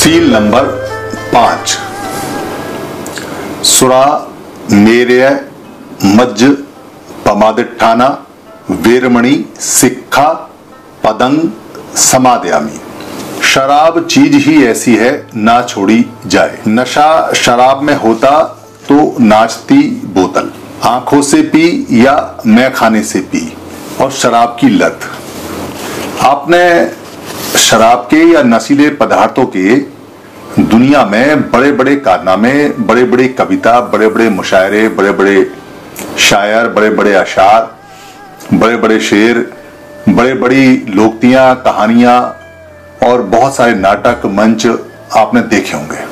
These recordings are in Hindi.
Seal number 5। सुरा मेर्य मज्ज पमादिट्ठाना वेरमणि सिक्खा पदंग समादयामी। शराब चीज ही ऐसी है ना छोड़ी जाए। नशा शराब में होता तो नाचती बोतल, आंखों से पी या मैं खाने से पी। और शराब की लत, आपने शराब के या नशीले पदार्थों के दुनिया में बड़े बड़े कारनामे, बड़े बड़े कविता, बड़े बड़े मुशायरे, बड़े बड़े शायर, बड़े बड़े अशार, बड़े बड़े शेर, बड़े बड़ी लोकतियां, कहानियां और बहुत सारे नाटक मंच आपने देखे होंगे।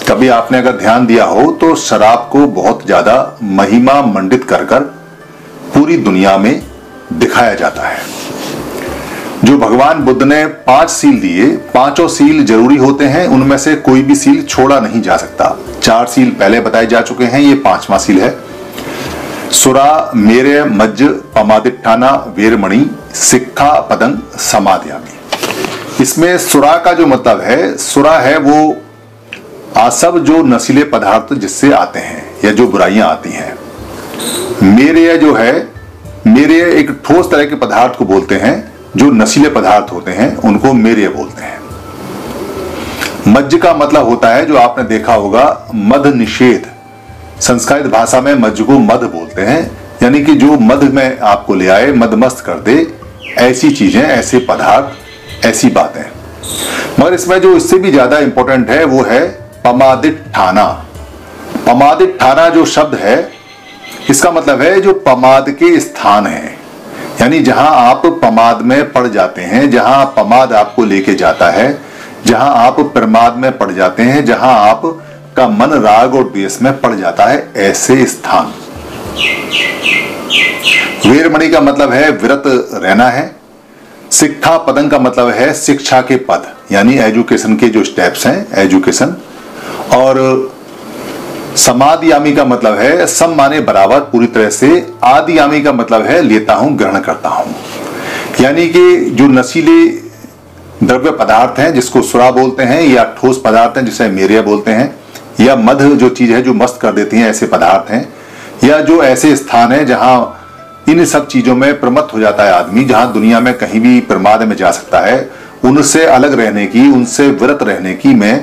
कभी आपने अगर ध्यान दिया हो तो शराब को बहुत ज्यादा महिमा मंडित कर कर पूरी दुनिया में दिखाया जाता है। जो भगवान बुद्ध ने 5 सील दिए, 5 सील जरूरी होते हैं, उनमें से कोई भी सील छोड़ा नहीं जा सकता। 4 सील पहले बताए जा चुके हैं, ये 5वां सील है। सुरा मेर्य मज्ज पमादिट्ठाना वेरमणि सिक्खा पदंग समादयामी। इसमें सुरा का जो मतलब है, सुरा है वो आसव जो नशीले पदार्थ जिससे आते हैं या जो बुराइयां आती हैं। मेर्य जो है, मेर्य एक ठोस तरह के पदार्थ को बोलते हैं। जो नशीले पदार्थ होते हैं उनको मेर्य बोलते हैं। मज्ज का मतलब होता है, जो आपने देखा होगा, मद निषेध। संस्कृत भाषा में मज्ज को मद बोलते हैं, यानी कि जो मद में आपको ले आए, मदमस्त कर दे, ऐसी चीजें, ऐसे पदार्थ, ऐसी बातें। मगर इसमें जो इससे भी ज्यादा इंपॉर्टेंट है वो है पमादिट्ठाना। पमादिट्ठाना जो शब्द है, इसका मतलब है जो पमाद के स्थान है, यानी जहां आप पमाद में पड़ जाते हैं, जहां पमाद आपको लेके जाता है, जहां आप प्रमाद में पड़ जाते हैं, जहां आप का मन राग और द्वेष में पड़ जाता है, ऐसे स्थान। वेरमणि का मतलब है विरत रहना है। सिक्खा पदंग का मतलब है शिक्षा के पद, यानी एजुकेशन के जो स्टेप्स हैं, एजुकेशन। और समादयामी का मतलब है सम माने बराबर, पूरी तरह से। आदियामी का मतलब है लेता हूं, ग्रहण करता हूं। यानी कि जो नशीले द्रव्य पदार्थ हैं जिसको सुरा बोलते हैं, या ठोस पदार्थ हैं जिसे मेर्य बोलते हैं, या मध जो चीज है जो मस्त कर देती है, ऐसे पदार्थ हैं, या जो ऐसे स्थान है जहां इन सब चीजों में प्रमत्त हो जाता है आदमी, जहां दुनिया में कहीं भी प्रमाद में जा सकता है, उनसे अलग रहने की, उनसे विरत रहने की मैं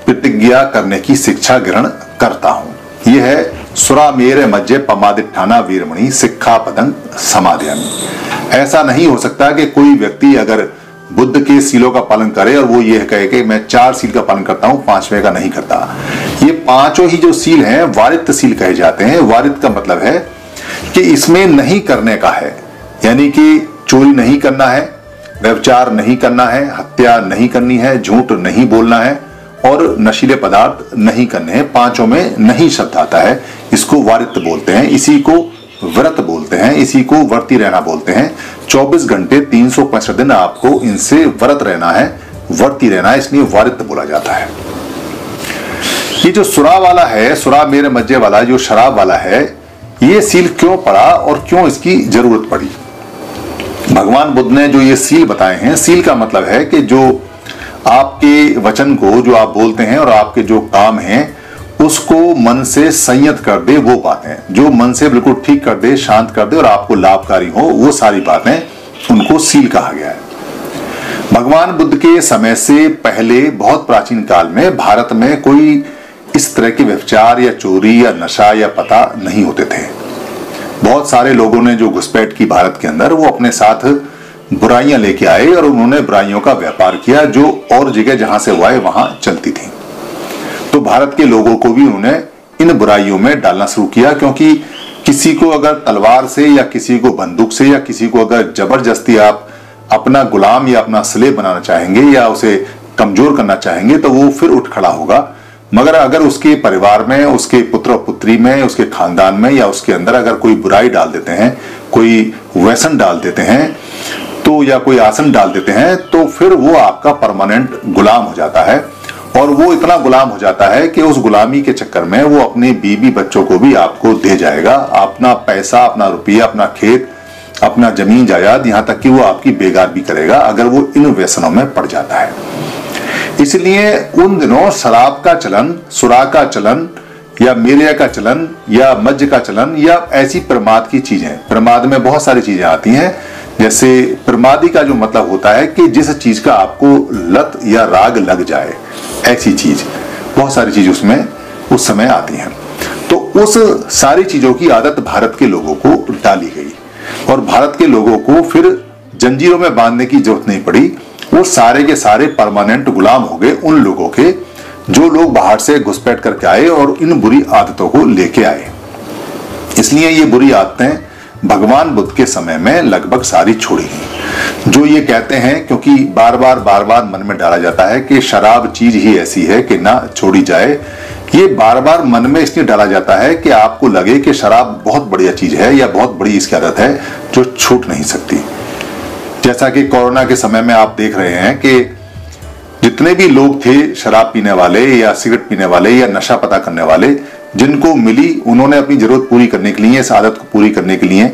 प्रतिज्ञा करने की शिक्षा ग्रहण करता हूं। यह है सुरा मेर्य मज्ज पमादिट्ठाना वेरमणि सिक्खा पदंग समादयामी। ऐसा नहीं हो सकता कि कोई व्यक्ति अगर बुद्ध के सीलों का पालन करे और वो ये कहे कि मैं 4 सील का पालन करता हूं, 5वें का नहीं करता। ये 5 ही जो सील हैं वारित सील कहे जाते हैं। वारित का मतलब है कि इसमें नहीं करने का है, यानी कि चोरी नहीं करना है, व्यभिचार नहीं करना है, हत्या नहीं करनी है, झूठ नहीं बोलना है और नशीले पदार्थ नहीं करने हैं। 5 में नहीं शब्द आता है, इसको वारित बोलते हैं, इसी को व्रत बोलते हैं, इसी को वर्ती रहना बोलते हैं। 24 घंटे 365 दिन आपको इनसे व्रत रहना है, वर्ती रहना है, इसलिए वारित बोला जाता है। ये जो सुरा वाला है, सुरा मेर्य मज्ज वाला, जो शराब वाला है, ये सील क्यों पड़ा और क्यों इसकी जरूरत पड़ी? भगवान बुद्ध ने जो ये सील बताए हैं, सील का मतलब है कि जो आपके वचन को, जो आप बोलते हैं और आपके जो काम हैं, उसको मन से संयत कर दे, वो बातें जो मन से बिल्कुल ठीक कर दे, शांत कर दे और आपको लाभकारी हो, वो सारी बातें, उनको सील कहा गया है। भगवान बुद्ध के समय से पहले, बहुत प्राचीन काल में भारत में कोई इस तरह के व्यभिचार या चोरी या नशा या पता नहीं होते थे। बहुत सारे लोगों ने जो घुसपैठ की भारत के अंदर, वो अपने साथ बुराइयां लेके आए और उन्होंने बुराइयों का व्यापार किया, जो और जगह जहां से वो आए वहां चलती थी। तो भारत के लोगों को भी उन्होंने इन बुराइयों में डालना शुरू किया, क्योंकि किसी को अगर तलवार से या किसी को बंदूक से या किसी को अगर जबरदस्ती आप अपना गुलाम या अपना स्लेव बनाना चाहेंगे या उसे कमजोर करना चाहेंगे तो वो फिर उठ खड़ा होगा। मगर अगर उसके परिवार में, उसके पुत्र पुत्री में, उसके खानदान में या उसके अंदर अगर कोई बुराई डाल देते हैं, कोई व्यसन डाल देते हैं तो, या कोई आसन डाल देते हैं, तो फिर वो आपका परमानेंट गुलाम हो जाता है। और वो इतना गुलाम हो जाता है कि उस गुलामी के चक्कर में वो अपने बीवी बच्चों को भी आपको दे जाएगा, अपना पैसा, अपना रुपया, अपना खेत, अपना जमीन जायदाद, यहां तक कि वो आपकी बेगार भी करेगा अगर वो इन व्यसनों में पड़ जाता है। इसलिए उन दिनों शराब का चलन, सुरा का चलन या मीरिया का चलन या मज्ज का चलन या ऐसी प्रमाद की चीजें, प्रमाद में बहुत सारी चीजें आती हैं। जैसे प्रमादी का जो मतलब होता है कि जिस चीज का आपको लत या राग लग जाए, ऐसी चीज, बहुत सारी चीज उसमें उस समय आती हैं। तो उस सारी चीजों की आदत भारत के लोगों को डाली गई और भारत के लोगों को फिर जंजीरों में बांधने की जरूरत नहीं पड़ी। वो सारे के सारे परमानेंट गुलाम हो गए उन लोगों के जो लोग बाहर से घुसपैठ करके आए और इन बुरी आदतों को लेके आए। इसलिए ये बुरी आदतें भगवान बुद्ध के समय में लगभग सारी छोड़ी गई। जो ये कहते हैं, क्योंकि बार बार मन में डाला जाता है कि शराब चीज ही ऐसी है कि ना छोड़ी जाए, ये बार बार मन में इसलिए डाला जाता है कि आपको लगे कि शराब बहुत बढ़िया चीज है या बहुत बड़ी इसकी आदत है जो छूट नहीं सकती। जैसा कि कोरोना के समय में आप देख रहे हैं कि जितने भी लोग थे शराब पीने वाले या सिगरेट पीने वाले या नशा पता करने वाले, जिनको मिली उन्होंने अपनी जरूरत पूरी करने के लिए, इस आदत को पूरी करने के लिए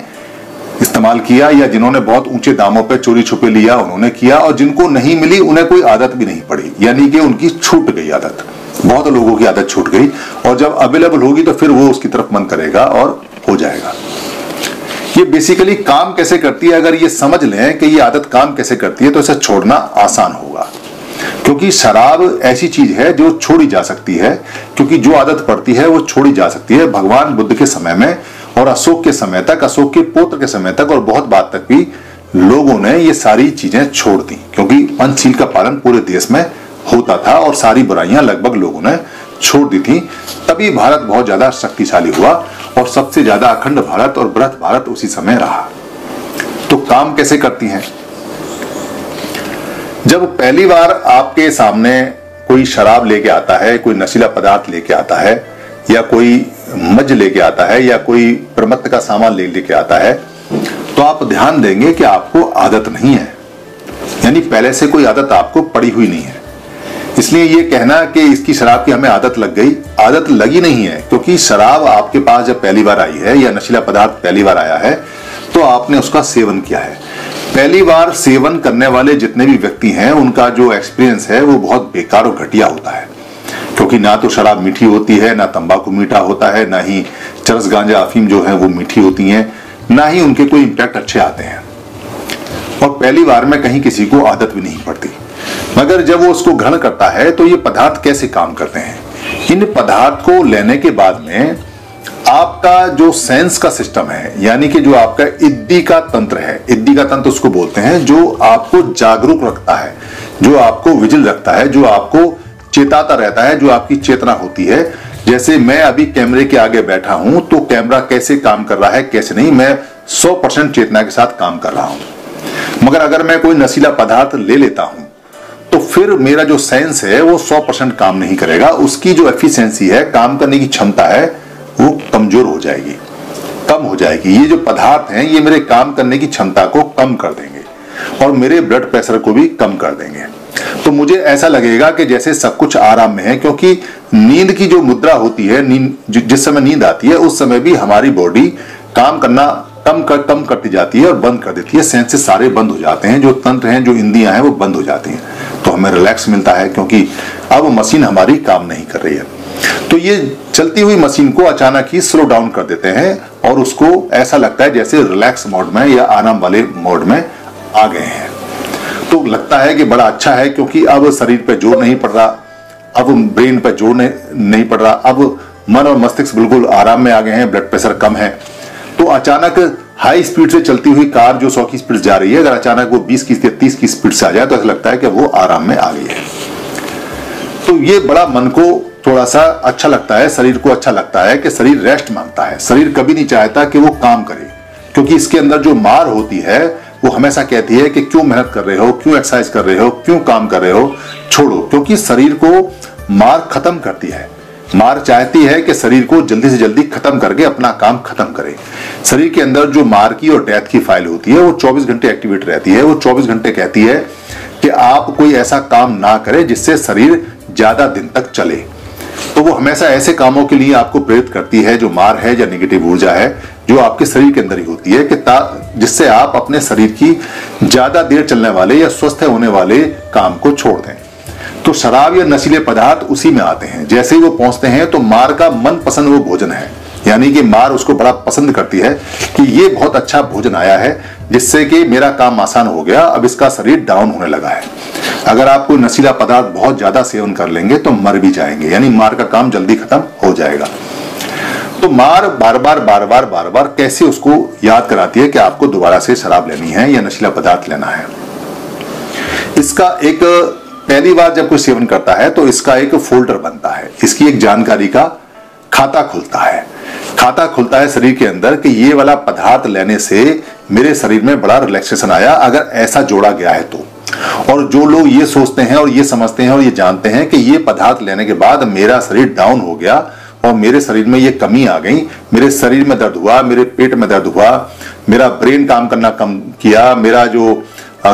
इस्तेमाल किया, या जिन्होंने बहुत ऊंचे दामों पर चोरी छुपे लिया उन्होंने किया, और जिनको नहीं मिली उन्हें कोई आदत भी नहीं पड़ी, यानी कि उनकी छूट गई आदत। बहुत लोगों की आदत छूट गई और जब अवेलेबल होगी तो फिर वो उसकी तरफ मन करेगा और हो जाएगा। ये बेसिकली काम कैसे करती है, अगर ये समझ लें कि ये आदत काम कैसे करती है तो इसे छोड़ना आसान होगा। क्योंकि शराब ऐसी चीज है जो छोड़ी जा सकती है, क्योंकि जो आदत पड़ती है वो छोड़ी जा सकती है। भगवान बुद्ध के समय में और अशोक के समय तक, अशोक के पुत्र के समय तक और बहुत बाद तक भी लोगों ने ये सारी चीजें छोड़ दी, क्योंकि पंचशील का पालन पूरे देश में होता था और सारी बुराइयां लगभग लोगों ने छोड़ दी थी। तभी भारत बहुत ज्यादा शक्तिशाली हुआ और सबसे ज्यादा अखंड भारत और बृहत भारत उसी समय रहा। तो काम कैसे करती हैं? जब पहली बार आपके सामने कोई शराब लेके आता है, कोई नशीला पदार्थ लेके आता है, या कोई मज्ज लेके आता है, या कोई प्रमत्त का सामान लेके आता है, तो आप ध्यान देंगे कि आपको आदत नहीं है, यानी पहले से कोई आदत आपको पड़ी हुई नहीं है। इसलिए ये कहना कि इसकी शराब की हमें आदत लग गई, आदत लगी नहीं है, क्योंकि शराब आपके पास जब पहली बार आई है या नशीला पदार्थ पहली बार आया है तो आपने उसका सेवन किया है। पहली बार सेवन करने वाले जितने भी व्यक्ति हैं उनका जो एक्सपीरियंस है वो बहुत बेकार और घटिया होता है, क्योंकि ना तो शराब मीठी होती है, ना तंबाकू मीठा होता है, ना ही चरस गांजा अफीम जो है वो मीठी होती हैं, ना ही उनके कोई इम्पैक्ट अच्छे आते हैं, और पहली बार में कहीं किसी को आदत भी नहीं पड़ती। मगर जब वो उसको ग्रहण करता है तो ये पदार्थ कैसे काम करते हैं? इन पदार्थ को लेने के बाद में आपका जो सेंस का सिस्टम है, यानी कि जो आपका इद्दी का तंत्र है, इद्दी का तंत्र उसको बोलते हैं जो आपको जागरूक रखता है, जो आपको विजिल रखता है, जो आपको चेताता रहता है, जो आपकी चेतना होती है। जैसे मैं अभी कैमरे के आगे बैठा हूं तो कैमरा कैसे काम कर रहा है कैसे नहीं, मैं 100% चेतना के साथ काम कर रहा हूं। मगर अगर मैं कोई नशीला पदार्थ ले लेता हूं तो फिर मेरा जो सेंस है वो 100% काम नहीं करेगा, उसकी जो एफिशिएंसी है, काम करने की क्षमता है, वो कमजोर हो जाएगी, कम हो जाएगी। ये जो पदार्थ हैं ये मेरे काम करने की क्षमता को कम कर देंगे और मेरे ब्लड प्रेशर को भी कम कर देंगे। तो मुझे ऐसा लगेगा कि जैसे सब कुछ आराम में है, क्योंकि नींद की जो मुद्रा होती है, जिस समय नींद आती है उस समय भी हमारी बॉडी काम करना कम करती जाती है और बंद कर देती है, सेंसेस सारे बंद हो जाते हैं, जो तंत्र हैं, जो इंद्रियां हैं वो बंद हो जाती हैं, तो हमें रिलैक्स मिलता है, क्योंकि अब मशीन हमारी काम नहीं कर रही है। तो ये चलती हुई मशीन को अचानक ही स्लो डाउन कर देते हैं और उसको ऐसा लगता है जैसे रिलैक्स मोड में या आराम वाले मोड में आ गए हैं। तो लगता है कि बड़ा अच्छा है, क्योंकि अब शरीर पे जोर नहीं पड़ रहा, अब ब्रेन पे जोर नहीं पड़ रहा, अब मन और मस्तिष्क बिल्कुल आराम में आ गए हैं, ब्लड प्रेशर कम है। तो अचानक हाई स्पीड से चलती हुई कार जो 100 की स्पीड जा रही है, अगर अचानक वो 20 की या 30 की स्पीड से आ जाए तो ऐसा लगता है कि वो आराम में आ गई है। तो ये बड़ा मन को थोड़ा सा अच्छा लगता है, शरीर को अच्छा लगता है कि शरीर रेस्ट मांगता है। शरीर कभी नहीं चाहता कि वो काम करे, क्योंकि इसके अंदर जो मार होती है वो हमेशा कहती है कि क्यों मेहनत कर रहे हो, क्यों एक्सरसाइज कर रहे हो, क्यों काम कर रहे हो, छोड़ो। क्योंकि शरीर को मार खत्म करती है, मार चाहती है कि शरीर को जल्दी से जल्दी खत्म करके अपना काम खत्म करे। शरीर के अंदर जो मार की और डेथ की फाइल होती है वो 24 घंटे एक्टिवेट रहती है। वो 24 घंटे कहती है कि आप कोई ऐसा काम ना करें जिससे शरीर ज्यादा दिन तक चले। तो वो हमेशा ऐसे कामों के लिए आपको प्रेरित करती है जो मार है या नेगेटिव ऊर्जा है, जो आपके शरीर के अंदर ही होती है, कि जिससे आप अपने शरीर की ज्यादा देर चलने वाले या स्वस्थ होने वाले काम को छोड़ दें। तो शराब या नशीले पदार्थ उसी में आते हैं। जैसे ही वो पहुंचते हैं तो मार का मनपसंद वो भोजन है, यानी कि मार उसको बड़ा पसंद करती है कि ये बहुत अच्छा भोजन आया है जिससे कि मेरा काम आसान हो गया, अब इसका शरीर डाउन होने लगा है। अगर आप कोई नशीला पदार्थ बहुत ज्यादा सेवन कर लेंगे तो मर भी जाएंगे, यानी मार का काम जल्दी खत्म हो जाएगा। तो मार बार बार कैसे उसको याद कराती है कि आपको दोबारा से शराब लेनी है या नशीला पदार्थ लेना है। इसका एक पहली बार जब कोई सेवन करता है तो इसका एक फोल्डर बनता है, इसकी एक जानकारी का खाता खुलता है। खाता खुलता है शरीर के अंदर कि ये वाला पदार्थ लेने से मेरे शरीर में बड़ा रिलैक्सेशन आया, अगर ऐसा जोड़ा गया है तो। और जो लोग ये सोचते हैं और ये समझते हैं और ये जानते हैं कि ये पदार्थ लेने के बाद मेरा शरीर डाउन हो गया और मेरे शरीर में ये कमी आ गई, मेरे शरीर में दर्द हुआ, मेरे पेट में दर्द हुआ, मेरा ब्रेन काम करना कम किया, मेरा जो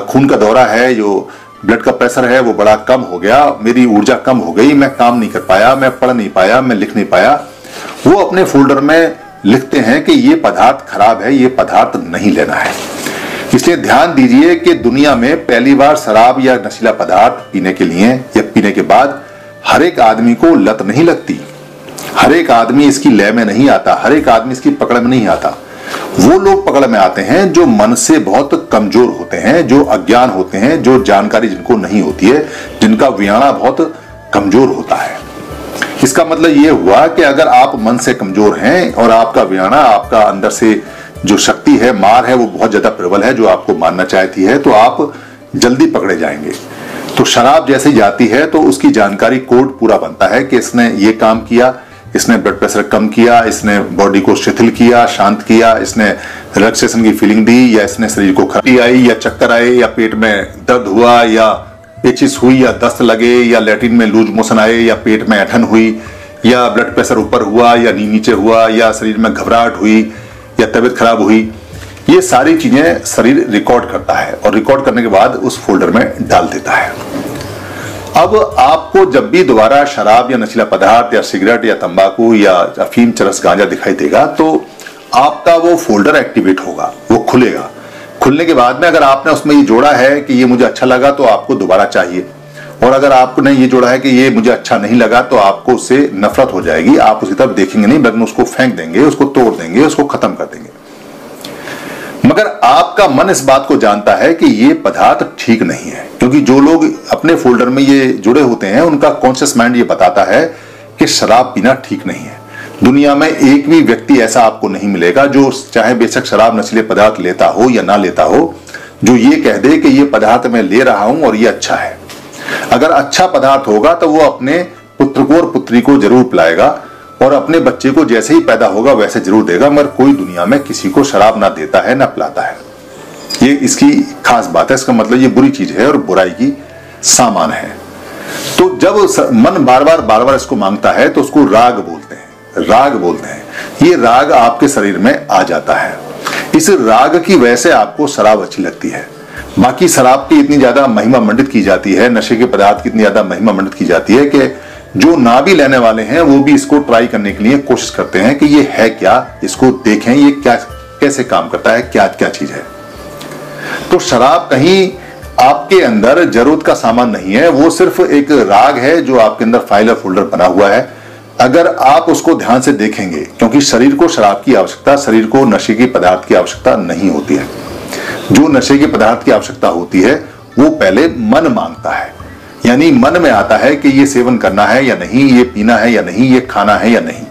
खून का दौरा है, जो ब्लड का प्रेशर है वो बड़ा कम हो गया, मेरी ऊर्जा कम हो गई, मैं काम नहीं कर पाया, मैं पढ़ नहीं पाया, मैं लिख नहीं पाया, वो अपने फोल्डर में लिखते हैं कि ये पदार्थ खराब है, ये पदार्थ नहीं लेना है। इसलिए ध्यान दीजिए कि दुनिया में पहली बार शराब या नशीला पदार्थ पीने के लिए या पीने के बाद हर एक आदमी को लत नहीं लगती, हर एक आदमी इसकी लय में नहीं आता, हर एक आदमी इसकी पकड़ में नहीं आता। वो लोग पकड़ में आते हैं जो मन से बहुत कमजोर होते हैं, जो अज्ञान होते हैं, जो जानकारी जिनको नहीं होती है, जिनका वियाणा बहुत कमजोर होता है। इसका मतलब ये हुआ कि अगर आप मन से कमजोर हैं और आपका वियाणा, आपका अंदर से जो शक्ति है, मार है, वो बहुत ज्यादा प्रबल है, जो आपको मारना चाहती है, तो आप जल्दी पकड़े जाएंगे। तो शराब जैसे जाती है तो उसकी जानकारी कोड पूरा बनता है कि इसने ये काम किया, इसने ब्लड प्रेशर कम किया, इसने बॉडी को शिथिल किया, शांत किया, इसने रिलैक्सेशन की फीलिंग दी, या इसने शरीर को खराबी आई या चक्कर आए या पेट में दर्द हुआ या पेचिस हुई या दस्त लगे या लैट्रिन में लूज मोशन आए या पेट में ऐंठन हुई या ब्लड प्रेशर ऊपर हुआ या नीचे हुआ या शरीर में घबराहट हुई या तबीयत खराब हुई, ये सारी चीजें शरीर रिकॉर्ड करता है और रिकॉर्ड करने के बाद उस फोल्डर में डाल देता है। अब आपको जब भी दोबारा शराब या नशीला पदार्थ या सिगरेट या तंबाकू या अफीम, चरस, गांजा दिखाई देगा तो आपका वो फोल्डर एक्टिवेट होगा, वो खुलेगा। खुलने के बाद में अगर आपने उसमें ये जोड़ा है कि ये मुझे अच्छा लगा तो आपको दोबारा चाहिए, और अगर आपने ये जोड़ा है कि ये मुझे अच्छा नहीं लगा तो आपको उससे नफरत हो जाएगी, आप उसकी तरफ देखेंगे नहीं बल्कि उसको फेंक देंगे, उसको तोड़ देंगे, उसको खत्म कर देंगे। मगर आपका मन इस बात को जानता है कि ये पदार्थ ठीक नहीं है, क्योंकि जो लोग अपने फोल्डर में ये जुड़े होते हैं उनका कॉन्शियस माइंड ये बताता है कि शराब पीना ठीक नहीं है। दुनिया में एक भी व्यक्ति ऐसा आपको नहीं मिलेगा जो चाहे बेशक शराब नशीले पदार्थ लेता हो या ना लेता हो, जो ये कह दे कि ये पदार्थ मैं ले रहा हूं और ये अच्छा है। अगर अच्छा पदार्थ होगा तो वो अपने पुत्र को और पुत्री को जरूर पिलाएगा और अपने बच्चे को जैसे ही पैदा होगा वैसे जरूर देगा, मगर कोई दुनिया में किसी को शराब ना देता है ना पिलाता है। ये इसकी खास बात है। इसका मतलब ये बुरी चीज है और बुराई की सामान है। तो जब मन बार बार इसको मांगता है तो उसको राग बोलते हैं, राग बोलते हैं। ये राग आपके शरीर में आ जाता है। इस राग की वजह से आपको शराब अच्छी लगती है। बाकी शराब की इतनी ज्यादा महिमा मंडित की जाती है, नशे के पदार्थ की इतनी ज्यादा महिमा मंडित की जाती है कि जो ना भी लेने वाले हैं वो भी इसको ट्राई करने के लिए कोशिश करते हैं कि ये है क्या, इसको देखें, ये क्या कैसे काम करता है, क्या क्या चीज है। तो शराब कहीं आपके अंदर जरूरत का सामान नहीं है, वो सिर्फ एक राग है जो आपके अंदर फाइल और फोल्डर बना हुआ है। अगर आप उसको ध्यान से देखेंगे, क्योंकि शरीर को शराब की आवश्यकता, शरीर को नशे की पदार्थ की आवश्यकता नहीं होती है। जो नशे के पदार्थ की आवश्यकता होती है वो पहले मन मांगता है, यानी मन में आता है कि ये सेवन करना है या नहीं, ये पीना है या नहीं, ये खाना है या नहीं।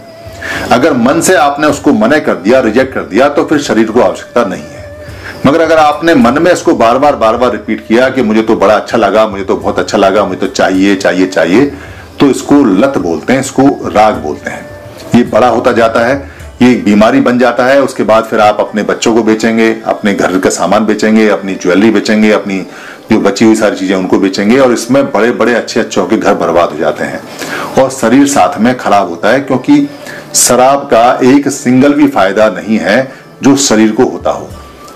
अगर मन से आपने उसको मना कर दिया, रिजेक्ट कर दिया, तो फिर शरीर को आवश्यकता नहीं है। मगर अगर आपने मन में इसको बार बार रिपीट किया कि मुझे तो बड़ा अच्छा लगा, मुझे तो बहुत अच्छा लगा, मुझे तो चाहिए चाहिए चाहिए, तो इसको लत बोलते हैं, इसको राग बोलते हैं। ये बड़ा होता जाता है, ये एक बीमारी बन जाता है। उसके बाद फिर आप अपने बच्चों को बेचेंगे, अपने घर का सामान बेचेंगे, अपनी ज्वेलरी बेचेंगे, अपनी जो बची हुई सारी चीजें उनको बेचेंगे, और इसमें बड़े बड़े अच्छे अच्छों के घर बर्बाद हो जाते हैं और शरीर साथ में खराब होता है। क्योंकि शराब का एक सिंगल भी फायदा नहीं है जो शरीर को होता हो।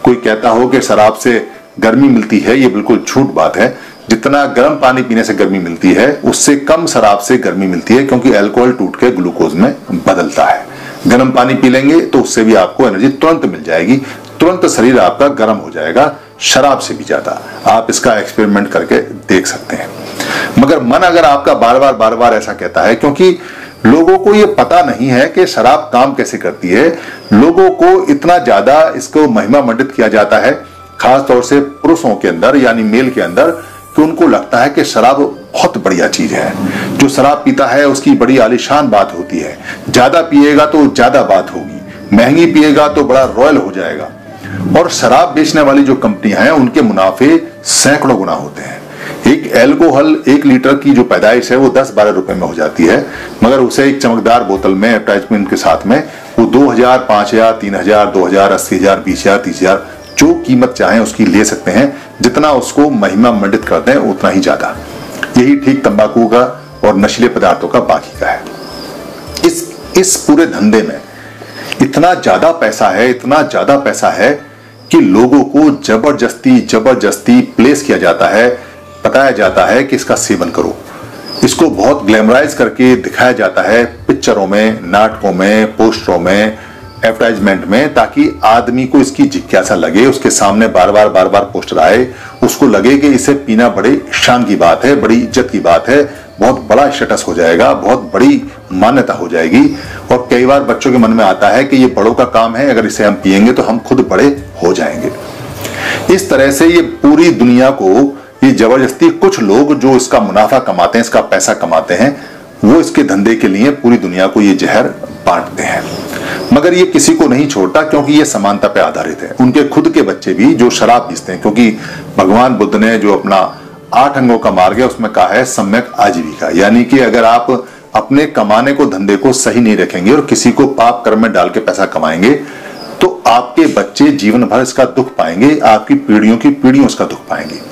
कोई कहता हो कि शराब से गर्मी मिलती है, ये बिल्कुल झूठ बात है। जितना गर्म पानी पीने से गर्मी मिलती है उससे कम शराब से गर्मी मिलती है, क्योंकि अल्कोहल टूट के ग्लूकोज में बदलता है। गर्म पानी पी लेंगे तो उससे भी आपको एनर्जी तुरंत मिल जाएगी, तुरंत शरीर आपका गर्म हो जाएगा, शराब से भी ज्यादा। आप इसका एक्सपेरिमेंट करके देख सकते हैं। मगर मन अगर आपका बार बार ऐसा कहता है, क्योंकि लोगों को ये पता नहीं है कि शराब काम कैसे करती है, लोगों को इतना ज्यादा इसको महिमा मंडित किया जाता है, खास तौर से पुरुषों के अंदर यानी मेल के अंदर, कि उनको लगता है कि शराब बहुत बढ़िया चीज है, जो शराब पीता है उसकी बड़ी आलीशान बात होती है, ज्यादा पिएगा तो ज्यादा बात होगी, महंगी पिएगा तो बड़ा रॉयल हो जाएगा। और शराब बेचने वाली जो कंपनियां हैं उनके मुनाफे सैकड़ों गुना होते हैं। एक एल्कोहल 1 लीटर की जो पैदाइश है वो 10-12 रुपए में हो जाती है, मगर उसे एक चमकदार बोतल में एडवर्टाइजमेंट के साथ में वो 2000, 5000, 3000, 2000, 80000, 20000, 30000 जो कीमत चाहे उसकी ले सकते हैं, जितना उसको महिमा मंडित करते हैं उतना ही ज्यादा। यही ठीक तंबाकू का और नशीले पदार्थों का बाकी का है। इस पूरे धंधे में इतना ज्यादा पैसा है, इतना ज्यादा पैसा है कि लोगों को जबरदस्ती प्लेस किया जाता है, बताया जाता है कि इसका सेवन करो। इसको बहुत ग्लैमराइज करके दिखाया जाता है पिक्चरों में, नाटकों में, पोस्टरों में, एडवर्टाइजमेंट में, ताकि आदमी को इसकी जिज्ञासा लगे, उसके सामने बार बार पोस्टर आए, उसको लगे कि इसे पीना बड़े शान की बात है, बड़ी इज्जत की बात है, बहुत बड़ा स्टेटस हो जाएगा, बहुत बड़ी मान्यता हो जाएगी। और कई बार बच्चों के मन में आता है कि ये बड़ों का काम है, अगर इसे हम पिएंगे तो हम खुद बड़े हो जाएंगे। इस तरह से ये पूरी दुनिया को ये जबरदस्ती कुछ लोग जो इसका मुनाफा कमाते हैं, इसका पैसा कमाते हैं, वो इसके धंधे के लिए पूरी दुनिया को ये जहर बांटते हैं। मगर ये किसी को नहीं छोड़ता, क्योंकि ये समानता पे आधारित है। उनके खुद के बच्चे भी जो शराब पीते हैं, क्योंकि भगवान बुद्ध ने जो अपना 8 अंगों का मार्ग है उसमें कहा है सम्यक आजीविका, यानी कि अगर आप अपने कमाने को, धंधे को सही नहीं रखेंगे और किसी को पाप कर्म में डाल के पैसा कमाएंगे, तो आपके बच्चे जीवन भर इसका दुख पाएंगे, आपकी पीढ़ियों की पीढ़ियों इसका दुख पाएंगे।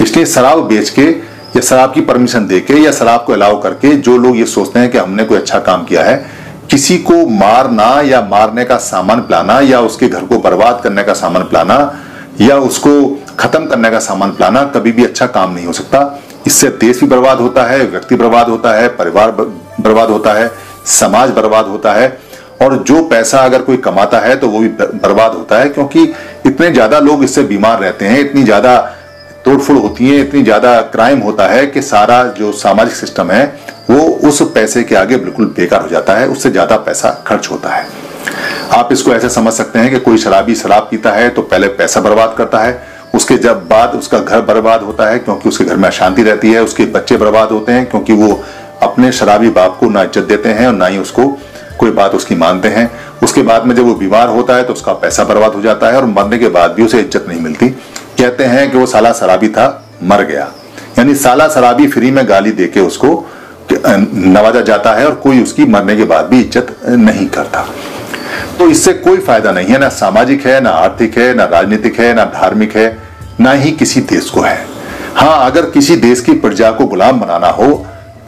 इसलिए शराब बेच के या शराब की परमिशन देके या शराब को अलाउ करके जो लोग ये सोचते हैं कि हमने कोई अच्छा काम किया है, किसी को मारना या मारने का सामान पिलाना या उसके घर को बर्बाद करने का सामान पिलाना या उसको खत्म करने का सामान पिलाना कभी भी अच्छा काम नहीं हो सकता। इससे देश भी बर्बाद होता है, व्यक्ति बर्बाद होता है, परिवार बर्बाद होता है, समाज बर्बाद होता है, और जो पैसा अगर कोई कमाता है तो वो भी बर्बाद होता है, क्योंकि इतने ज्यादा लोग इससे बीमार रहते हैं, इतनी ज्यादा तोड़फोड़ होती है, इतनी ज्यादा क्राइम होता है कि सारा जो सामाजिक सिस्टम है वो उस पैसे के आगे बिल्कुल बेकार हो जाता है, उससे ज्यादा पैसा खर्च होता है। आप इसको ऐसे समझ सकते हैं कि कोई शराबी शराब पीता है तो पहले पैसा बर्बाद करता है, उसके जब बाद उसका घर बर्बाद होता है क्योंकि उसके घर में अशांति रहती है, उसके बच्चे बर्बाद होते हैं क्योंकि वो अपने शराबी बाप को ना इज्जत देते हैं और ना ही उसको कोई बात उसकी मानते हैं। उसके बाद में जब वो बीमार होता है तो उसका पैसा बर्बाद हो जाता है और मरने के बाद भी उसे इज्जत नहीं मिलती। कहते हैं कि वो साला शराबी था, मर गया, यानी साला शराबी फ्री में गाली देके उसको नवाजा जाता है और कोई उसकी मरने के बाद भी इज्जत नहीं करता। तो इससे कोई फायदा नहीं है, ना सामाजिक है, ना आर्थिक है, ना राजनीतिक है, ना धार्मिक है, ना ही किसी देश को है। हाँ, अगर किसी देश की प्रजा को गुलाम बनाना हो,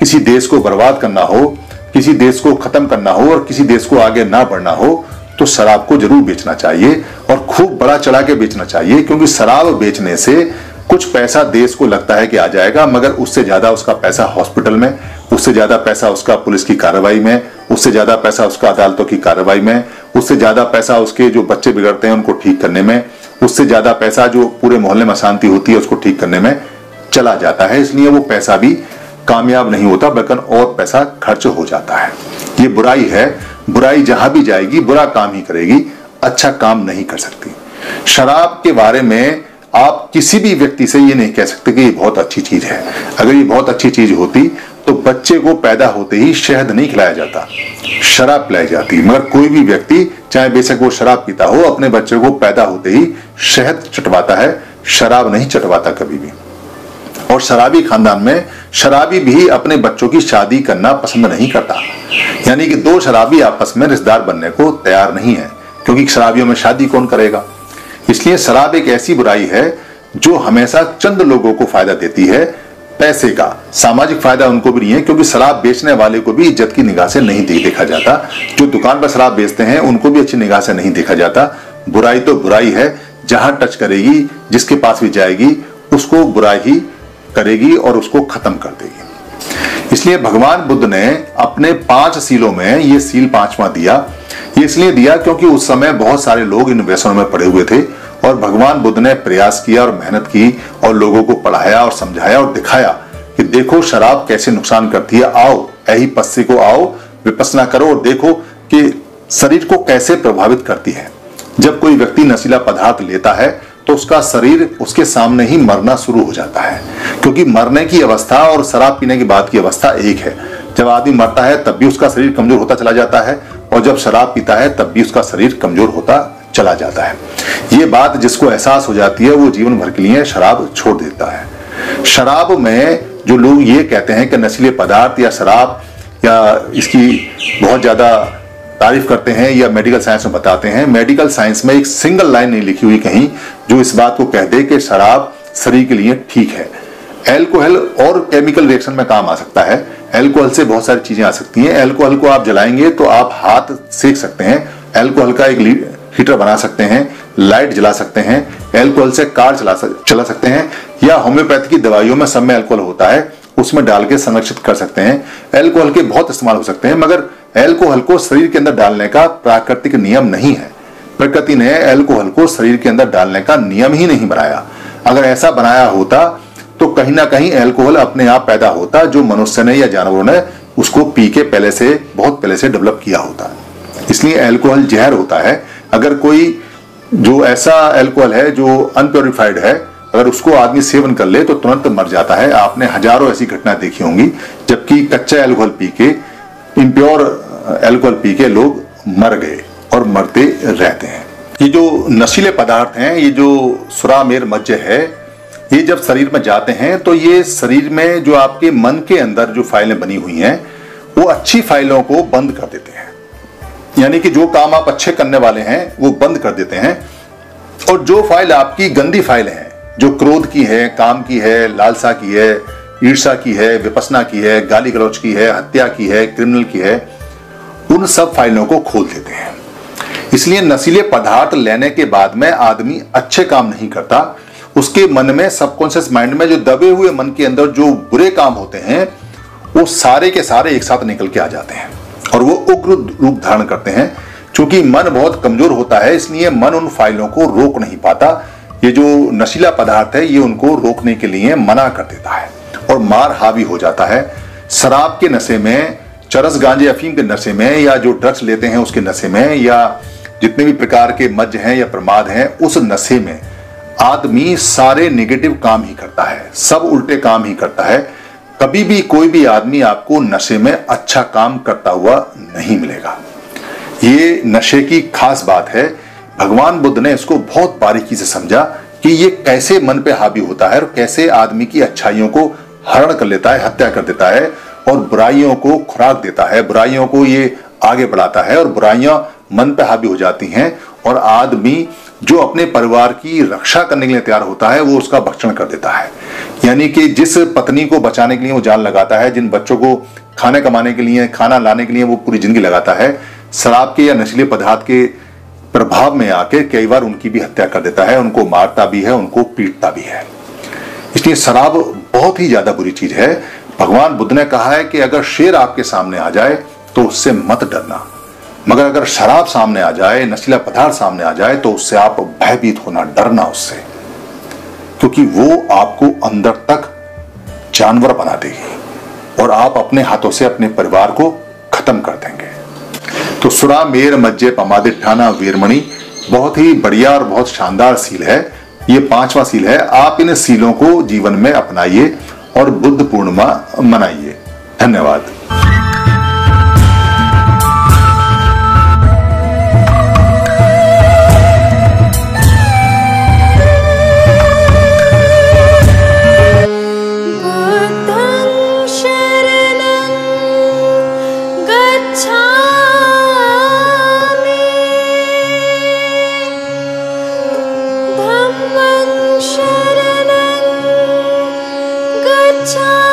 किसी देश को बर्बाद करना हो, किसी देश को खत्म करना हो और किसी देश को आगे ना बढ़ना हो, तो शराब को जरूर बेचना चाहिए और खूब बड़ा चढ़ा के बेचना चाहिए, क्योंकि शराब बेचने से कुछ पैसा देश को लगता है कि आ जाएगा, मगर उससे ज्यादा उसका पैसा हॉस्पिटल में, उससे ज्यादा पैसा उसका पुलिस की कार्रवाई में, उससे ज्यादा पैसा उसका अदालतों की कार्रवाई में, उससे ज्यादा पैसा उसके जो बच्चे बिगड़ते हैं उनको ठीक करने में, उससे ज्यादा पैसा जो पूरे मोहल्ले में अशांति होती है उसको ठीक करने में चला जाता है। इसलिए वो पैसा भी कामयाब नहीं होता, बल्कि और पैसा खर्च हो जाता है। ये बुराई है, बुराई जहां भी जाएगी बुरा काम ही करेगी, अच्छा काम नहीं कर सकती। शराब के बारे में आप किसी भी व्यक्ति से ये नहीं कह सकते कि ये बहुत अच्छी चीज है। अगर ये बहुत अच्छी चीज होती तो बच्चे को पैदा होते ही शहद नहीं खिलाया जाता, शराब पिलाई जाती। मगर कोई भी व्यक्ति, चाहे बेशक वो शराब पीता हो, अपने बच्चे को पैदा होते ही शहद चटवाता है, शराब नहीं चटवाता कभी भी। और शराबी खानदान में शराबी भी अपने बच्चों की शादी करना पसंद नहीं करता, यानी कि दो शराबी आपस में रिश्तेदार बनने को तैयार नहीं है, क्योंकि शराबियों में शादी कौन करेगा। इसलिए शराब एक ऐसी बुराई है जो हमेशा चंद लोगों को फायदा देती है, पैसे का। सामाजिक फायदा उनको भी नहीं है, क्योंकि शराब बेचने वाले को भी इज्जत की निगाह से नहीं देखा जाता, जो दुकान पर शराब बेचते हैं उनको भी अच्छी निगाह से नहीं देखा जाता। बुराई तो बुराई है, जहां टच करेगी, जिसके पास भी जाएगी उसको बुराई ही करेगी और उसको खत्म कर देगी। इसलिए भगवान बुद्ध ने अपने 5 सीलों में ये सील 5वां दिया। ये इसलिए दिया क्योंकि उस समय बहुत सारे लोग इन व्यसनों में पड़े हुए थे और भगवान बुद्ध ने प्रयास किया और मेहनत की और लोगों को पढ़ाया और समझाया और दिखाया कि देखो शराब कैसे नुकसान करती है, आओ ऐही पस्सी को आओ विपස්සना करो और देखो कि शरीर को कैसे प्रभावित करती है। जब कोई व्यक्ति नशीला पदार्थ लेता है तो उसका शरीर उसके सामने ही मरना शुरू हो जाता है, क्योंकि मरने की अवस्था और शराब पीने के बाद की अवस्था एक है। जब आदमी मरता है तब भी उसका शरीर कमजोर होता चला जाता है, और जब शराब पीता है तब भी उसका शरीर कमजोर होता चला जाता है। ये बात जिसको एहसास हो जाती है वो जीवन भर के लिए शराब छोड़ देता है। शराब में जो लोग ये कहते हैं कि नशीले पदार्थ या शराब या इसकी बहुत ज्यादा तारीफ करते हैं या मेडिकल साइंस में बताते हैं, मेडिकल साइंस में एक सिंगल लाइन नहीं लिखी हुई कहीं जो इस बात को कह दे कि शराब शरीर के लिए ठीक है। एल्कोहल और केमिकल रिएक्शन में काम आ सकता है। एल्कोहल से बहुत सारी चीजें आ सकती हैं। एल्कोहल को आप जलाएंगे तो आप हाथ सेक सकते हैं, एल्कोहल का एक हीटर बना सकते हैं, लाइट जला सकते हैं, एल्कोहल से कार चला सकते हैं, या होम्योपैथी की दवाइयों में सब में एल्कोहल होता है, उसमें डाल के संरक्षित कर सकते हैं। एल्कोहल के बहुत इस्तेमाल हो सकते हैं, मगर एल्कोहल को शरीर के अंदर डालने का प्राकृतिक नियम नहीं है। प्रकृति ने एल्कोहल को शरीर के अंदर डालने का नियम ही नहीं बनाया। अगर ऐसा बनाया होता तो कहीं ना कहीं एल्कोहल अपने आप पैदा होता, जो मनुष्य ने या जानवरों ने उसको पी के बहुत पहले से डेवलप किया होता। इसलिए एल्कोहल जहर होता है। अगर कोई जो ऐसा एल्कोहल है जो अनप्योरिफाइड है, अगर उसको आदमी सेवन कर ले तो तुरंत मर जाता है। आपने हजारों ऐसी घटना देखी होंगी, जबकि कच्चा एल्कोहल पी के, इम्प्योर एल्कोहल पी के लोग मर गए और मरते रहते हैं। ये जो नशीले पदार्थ हैं, ये जो सुरामेर मज्जे है, ये जब शरीर में जाते हैं तो ये शरीर में जो आपके मन के अंदर जो फाइलें बनी हुई हैं वो अच्छी फाइलों को बंद कर देते हैं। यानी कि जो काम आप अच्छे करने वाले हैं वो बंद कर देते हैं, और जो फाइल आपकी गंदी फाइल है, जो क्रोध की है, काम की है, लालसा की है, ईर्ष्या की है, विपसना की है, गाली गलौज की है, हत्या की है, क्रिमिनल की है, उन सब फाइलों को खोल देते हैं। इसलिए नशीले पदार्थ लेने के बाद में आदमी अच्छे काम नहीं करता। उसके मन में, सबकॉन्शियस माइंड में जो दबे हुए मन के अंदर जो बुरे काम होते हैं वो सारे के सारे एक साथ निकल के आ जाते हैं और वो उग्र रूप धारण करते हैं। क्योंकि मन बहुत कमजोर होता है, इसलिए मन उन फाइलों को रोक नहीं पाता। ये जो नशीला पदार्थ है ये उनको रोकने के लिए मना कर देता है और मार हावी हो जाता है। शराब के नशे में, चरस गांजे अफीम के नशे में, या जो ड्रग्स लेते हैं उसके नशे में, या जितने भी प्रकार के मज्ज हैं या प्रमाद हैं, उस नशे में आदमी सारे नेगेटिव काम ही करता है, सब उल्टे काम ही करता है। कभी भी कोई भी आदमी आपको नशे में अच्छा काम करता हुआ नहीं मिलेगा। ये नशे की खास बात है। भगवान बुद्ध ने इसको बहुत बारीकी से समझा कि ये कैसे मन पे हावी होता है और कैसे आदमी की अच्छाइयों को हरण कर लेता है, हत्या कर देता है, और बुराइयों को खुराक देता है, बुराइयों को ये आगे बढ़ाता है, और बुराइयां मन पे हावी हो जाती हैं और आदमी जो अपने परिवार की रक्षा करने के लिए तैयार होता है वो उसका भक्षण कर देता है। यानी कि जिस पत्नी को बचाने के लिए वो जान लगाता है, जिन बच्चों को खाने कमाने के लिए, खाना लाने के लिए वो पूरी जिंदगी लगाता है, शराब के या नशीले पदार्थ के प्रभाव में आके कई बार उनकी भी हत्या कर देता है, उनको मारता भी है, उनको पीटता भी है। इसलिए शराब बहुत ही ज्यादा बुरी चीज है। भगवान बुद्ध ने कहा है कि अगर शेर आपके सामने आ जाए तो उससे मत डरना, मगर अगर शराब सामने आ जाए, नशीला पदार्थ सामने आ जाए तो उससे आप भयभीत होना, डरना उससे, क्योंकि वो आपको अंदर तक जानवर बना देगी और आप अपने हाथों से अपने परिवार को खत्म कर देंगे। तो सुरा मेर मज्जे पमादिठाना वीरमणि बहुत ही बढ़िया और बहुत शानदार सील है। ये 5वां सील है। आप इन सीलों को जीवन में अपनाइए और बुद्ध पूर्णिमा मनाइए। धन्यवाद। शरणं गच्छामि।